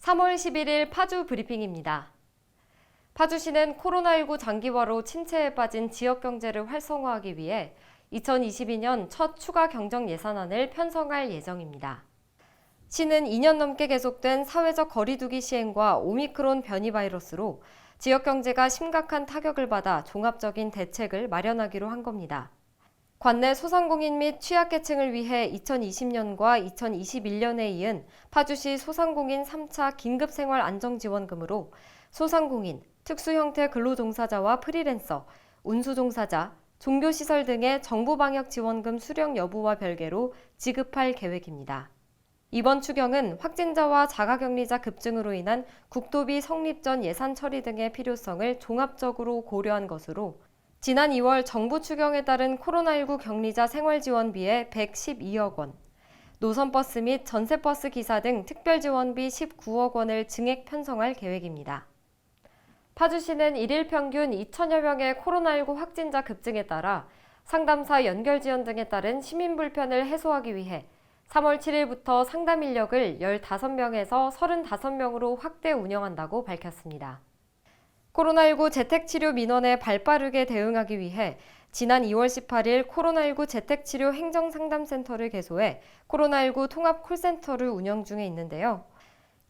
3월 11일 파주 브리핑입니다. 파주시는 코로나19 장기화로 침체에 빠진 지역 경제를 활성화하기 위해 2022년 첫 추가 경정 예산안을 편성할 예정입니다. 시는 2년 넘게 계속된 사회적 거리두기 시행과 오미크론 변이 바이러스로 지역 경제가 심각한 타격을 받아 종합적인 대책을 마련하기로 한 겁니다. 관내 소상공인 및 취약계층을 위해 2020년과 2021년에 이은 파주시 소상공인 3차 긴급생활안정지원금으로 소상공인, 특수형태 근로종사자와 프리랜서, 운수종사자, 종교시설 등의 정부방역지원금 수령 여부와 별개로 지급할 계획입니다. 이번 추경은 확진자와 자가격리자 급증으로 인한 국도비 성립 전 예산 처리 등의 필요성을 종합적으로 고려한 것으로 지난 2월 정부 추경에 따른 코로나19 격리자 생활지원비에 112억 원, 노선버스 및 전세버스 기사 등 특별지원비 19억 원을 증액 편성할 계획입니다. 파주시는 일일 평균 2천여 명의 코로나19 확진자 급증에 따라 상담사 연결 지연 등에 따른 시민 불편을 해소하기 위해 3월 7일부터 상담 인력을 15명에서 35명으로 확대 운영한다고 밝혔습니다. 코로나19 재택치료 민원에 발빠르게 대응하기 위해 지난 2월 18일 코로나19 재택치료 행정상담센터를 개소해 코로나19 통합 콜센터를 운영 중에 있는데요.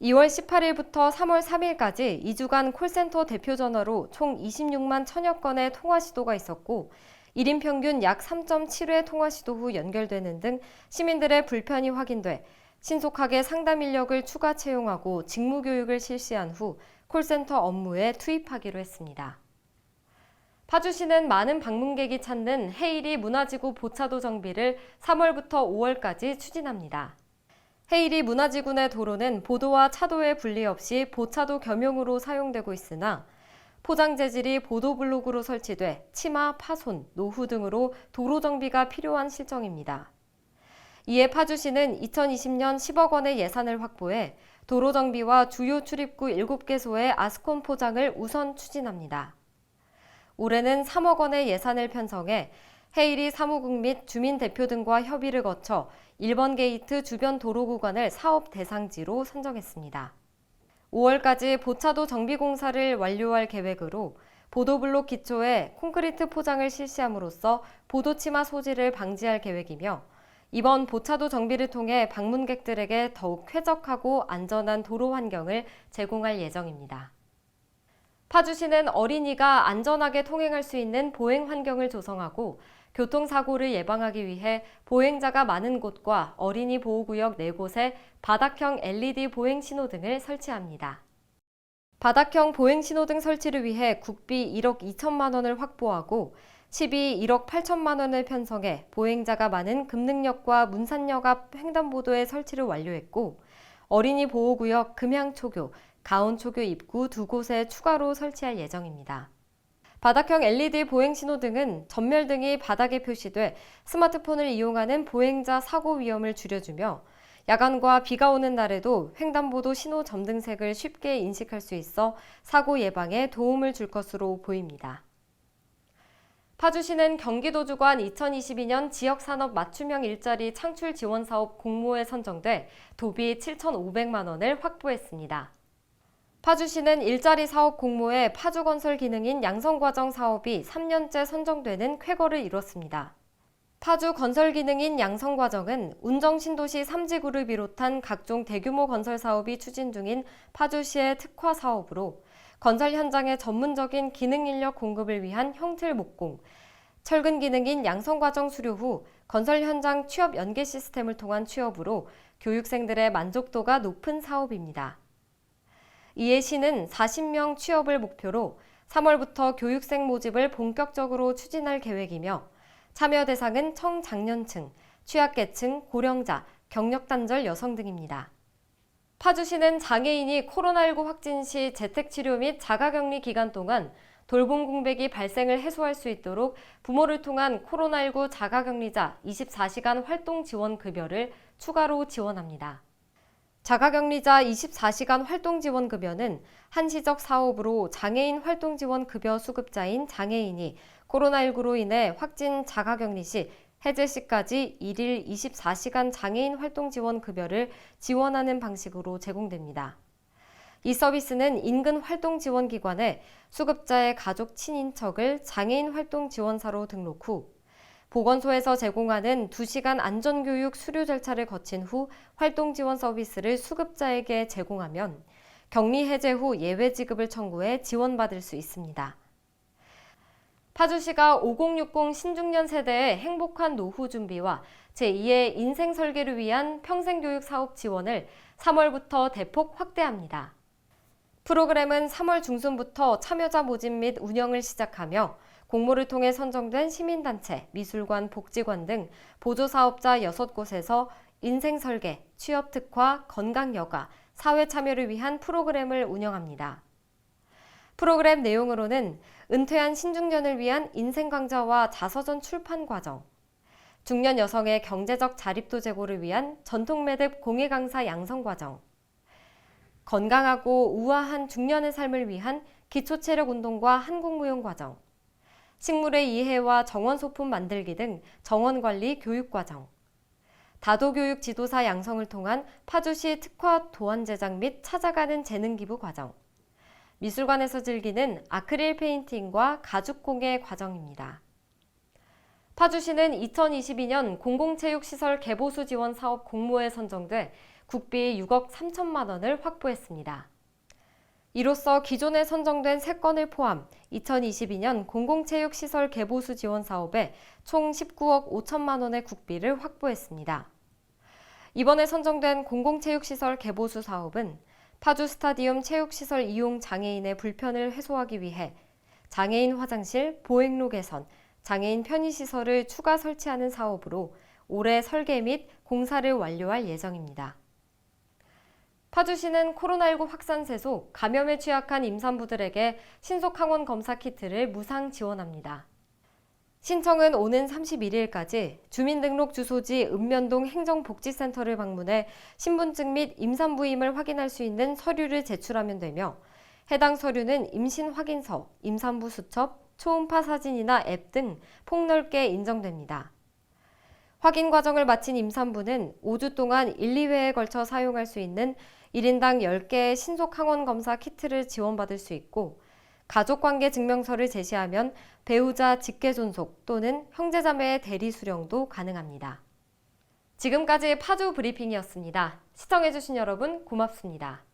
2월 18일부터 3월 3일까지 2주간 콜센터 대표 전화로 총 26만 1000여 건의 통화 시도가 있었고 1인 평균 약 3.7회 통화 시도 후 연결되는 등 시민들의 불편이 확인돼 신속하게 상담 인력을 추가 채용하고 직무 교육을 실시한 후 콜센터 업무에 투입하기로 했습니다. 파주시는 많은 방문객이 찾는 해일이 문화지구 보차도 정비를 3월부터 5월까지 추진합니다. 해일이 문화지구 내 도로는 보도와 차도의 분리 없이 보차도 겸용으로 사용되고 있으나 포장 재질이 보도블록으로 설치돼 치마, 파손, 노후 등으로 도로 정비가 필요한 실정입니다. 이에 파주시는 2020년 10억 원의 예산을 확보해 도로 정비와 주요 출입구 7개소의 아스콘 포장을 우선 추진합니다. 올해는 3억 원의 예산을 편성해 해일이 사무국 및 주민 대표 등과 협의를 거쳐 1번 게이트 주변 도로 구간을 사업 대상지로 선정했습니다. 5월까지 보차도 정비 공사를 완료할 계획으로 보도블록 기초에 콘크리트 포장을 실시함으로써 보도치마 소지를 방지할 계획이며 이번 보차도 정비를 통해 방문객들에게 더욱 쾌적하고 안전한 도로 환경을 제공할 예정입니다. 파주시는 어린이가 안전하게 통행할 수 있는 보행 환경을 조성하고 교통사고를 예방하기 위해 보행자가 많은 곳과 어린이 보호구역 4곳에 바닥형 LED 보행 신호등을 설치합니다. 바닥형 보행 신호등 설치를 위해 국비 1억 2천만 원을 확보하고 1억 8천만 원을 편성해 보행자가 많은 금능역과 문산역 앞 횡단보도에 설치를 완료했고 어린이 보호구역 금향초교, 가온초교 입구 2곳에 추가로 설치할 예정입니다. 바닥형 LED 보행 신호등은 전멸등이 바닥에 표시돼 스마트폰을 이용하는 보행자 사고 위험을 줄여주며 야간과 비가 오는 날에도 횡단보도 신호 점등색을 쉽게 인식할 수 있어 사고 예방에 도움을 줄 것으로 보입니다. 파주시는 경기도주관 2022년 지역산업 맞춤형 일자리 창출 지원 사업 공모에 선정돼 도비 7,500만 원을 확보했습니다. 파주시는 일자리 사업 공모에 파주건설 기능인 양성과정 사업이 3년째 선정되는 쾌거를 이뤘습니다. 파주건설 기능인 양성과정은 운정신도시 3지구를 비롯한 각종 대규모 건설 사업이 추진 중인 파주시의 특화 사업으로 건설 현장의 전문적인 기능 인력 공급을 위한 형틀 목공, 철근 기능인 양성과정 수료 후 건설 현장 취업 연계 시스템을 통한 취업으로 교육생들의 만족도가 높은 사업입니다. 이에 시는 40명 취업을 목표로 3월부터 교육생 모집을 본격적으로 추진할 계획이며 참여 대상은 청장년층, 취약계층, 고령자, 경력단절 여성 등입니다. 파주시는 장애인이 코로나19 확진 시 재택치료 및 자가격리 기간 동안 돌봄 공백이 발생을 해소할 수 있도록 부모를 통한 코로나19 자가격리자 24시간 활동 지원 급여를 추가로 지원합니다. 자가격리자 24시간 활동지원급여는 한시적 사업으로 장애인 활동지원급여 수급자인 장애인이 코로나19로 인해 확진 자가격리 시 해제 시까지 1일 24시간 장애인 활동지원급여를 지원하는 방식으로 제공됩니다. 이 서비스는 인근 활동지원기관에 수급자의 가족 친인척을 장애인 활동지원사로 등록 후 보건소에서 제공하는 2시간 안전교육 수료 절차를 거친 후 활동지원 서비스를 수급자에게 제공하면 격리 해제 후 예외 지급을 청구해 지원받을 수 있습니다. 파주시가 5060 신중년 세대의 행복한 노후 준비와 제2의 인생 설계를 위한 평생교육 사업 지원을 3월부터 대폭 확대합니다. 프로그램은 3월 중순부터 참여자 모집 및 운영을 시작하며 공모를 통해 선정된 시민단체, 미술관, 복지관 등 보조사업자 6곳에서 인생 설계, 취업 특화, 건강 여가, 사회 참여를 위한 프로그램을 운영합니다. 프로그램 내용으로는 은퇴한 신중년을 위한 인생 강좌와 자서전 출판 과정, 중년 여성의 경제적 자립도 제고를 위한 전통 매듭 공예 강사 양성 과정, 건강하고 우아한 중년의 삶을 위한 기초 체력 운동과 한국무용 과정, 식물의 이해와 정원 소품 만들기 등 정원 관리 교육 과정, 다도교육 지도사 양성을 통한 파주시 특화 도안 제작 및 찾아가는 재능 기부 과정, 미술관에서 즐기는 아크릴 페인팅과 가죽 공예 과정입니다. 파주시는 2022년 공공체육시설 개보수 지원 사업 공모에 선정돼 국비 6억 3천만 원을 확보했습니다. 이로써 기존에 선정된 3건을 포함 2022년 공공체육시설 개보수 지원 사업에 총 19억 5천만 원의 국비를 확보했습니다. 이번에 선정된 공공체육시설 개보수 사업은 파주 스타디움 체육시설 이용 장애인의 불편을 해소하기 위해 장애인 화장실, 보행로 개선, 장애인 편의시설을 추가 설치하는 사업으로 올해 설계 및 공사를 완료할 예정입니다. 파주시는 코로나19 확산세 속 감염에 취약한 임산부들에게 신속항원 검사 키트를 무상 지원합니다. 신청은 오는 31일까지 주민등록 주소지 읍면동 행정복지센터를 방문해 신분증 및 임산부임을 확인할 수 있는 서류를 제출하면 되며 해당 서류는 임신 확인서, 임산부 수첩, 초음파 사진이나 앱 등 폭넓게 인정됩니다. 확인 과정을 마친 임산부는 5주 동안 1, 2회에 걸쳐 사용할 수 있는 1인당 10개의 신속항원 검사 키트를 지원받을 수 있고 가족관계 증명서를 제시하면 배우자 직계존속 또는 형제자매의 대리 수령도 가능합니다. 지금까지 파주 브리핑이었습니다. 시청해주신 여러분 고맙습니다.